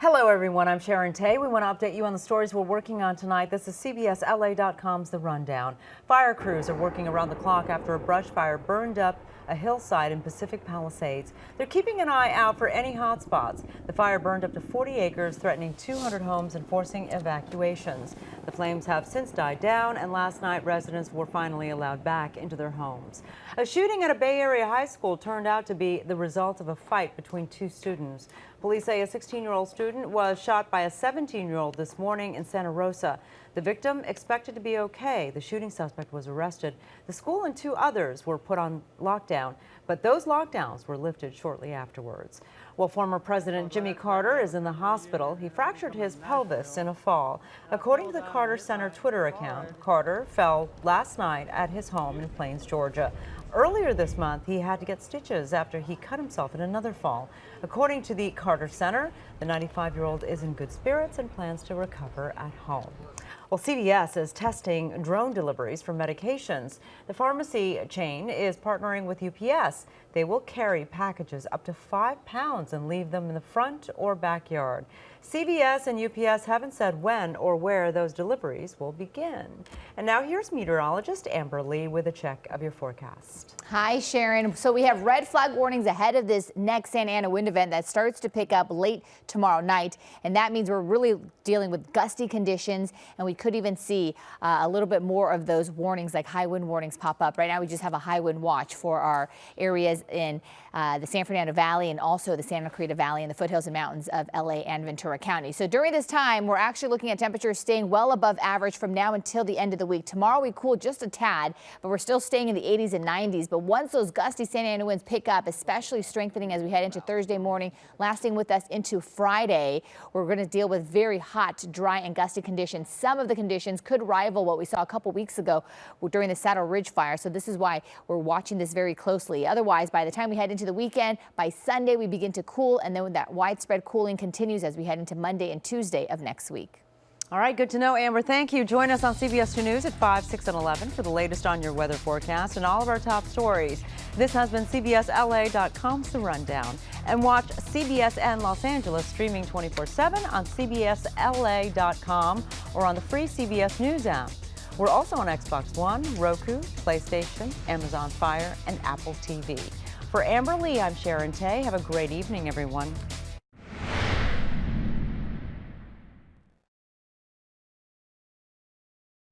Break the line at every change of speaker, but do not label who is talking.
Hello everyone, I'm Sharon Tay. We want to update you on the stories we're working on tonight. This is CBSLA.com's The Rundown. Fire crews are working around the clock after a brush fire burned up a hillside in Pacific Palisades. They're keeping an eye out for any hot spots. The fire burned up to 40 acres, threatening 200 homes and forcing evacuations. The flames have since died down, and last night residents were finally allowed back into their homes. A shooting at a Bay Area high school turned out to be the result of a fight between two students. Police say a 16-year-old student was shot by a 17-year-old this morning in Santa Rosa. The victim expected to be okay. The shooting suspect was arrested. The school and two others were put on lockdown, but those lockdowns were lifted shortly afterwards. Well, former President Jimmy Carter is in the hospital. He fractured his pelvis in a fall. According to the Carter Center Twitter account, Carter fell last night at his home in Plains, Georgia. Earlier this month, he had to get stitches after he cut himself in another fall. According to the Carter Center, the 95-year-old is in good spirits and plans to recover at home. Well, CVS is testing drone deliveries for medications. The pharmacy chain is partnering with UPS. They will carry packages up to 5 pounds and leave them in the front or backyard. CVS and UPS haven't said when or where those deliveries will begin. And now here's meteorologist Amber Lee with a check of your forecast.
Hi, Sharon. So we have red flag warnings ahead of this next Santa Ana wind event that starts to pick up late tomorrow night. And that means we're really dealing with gusty conditions, and we could even see a little bit more of those warnings, like high wind warnings, pop up. Right now we just have a high wind watch for our areas in the San Fernando Valley and also the Santa Clarita Valley and the foothills and mountains of LA and Ventura County. So during this time, we're actually looking at temperatures staying well above average from now until the end of the week. Tomorrow we cool just a tad, but we're still staying in the 80s and 90s. But once those gusty Santa Ana winds pick up, especially strengthening as we head into Thursday morning, lasting with us into Friday, we're going to deal with very hot, dry and gusty conditions. Some of the conditions could rival what we saw a couple weeks ago during the Saddle Ridge fire. So this is why we're watching this very closely. Otherwise, by the time we head into the weekend, by Sunday, we begin to cool, and then that widespread cooling continues as we head into Monday and Tuesday of next week.
All right, good to know, Amber. Thank you. Join us on CBS 2 News at 5, 6, and 11 for the latest on your weather forecast and all of our top stories. This has been CBSLA.com's The Rundown. And watch CBSN Los Angeles streaming 24/7 on CBSLA.com or on the free CBS News app. We're also on Xbox One, Roku, PlayStation, Amazon Fire, and Apple TV. For Amber Lee, I'm Sharon Tay. Have a great evening, everyone.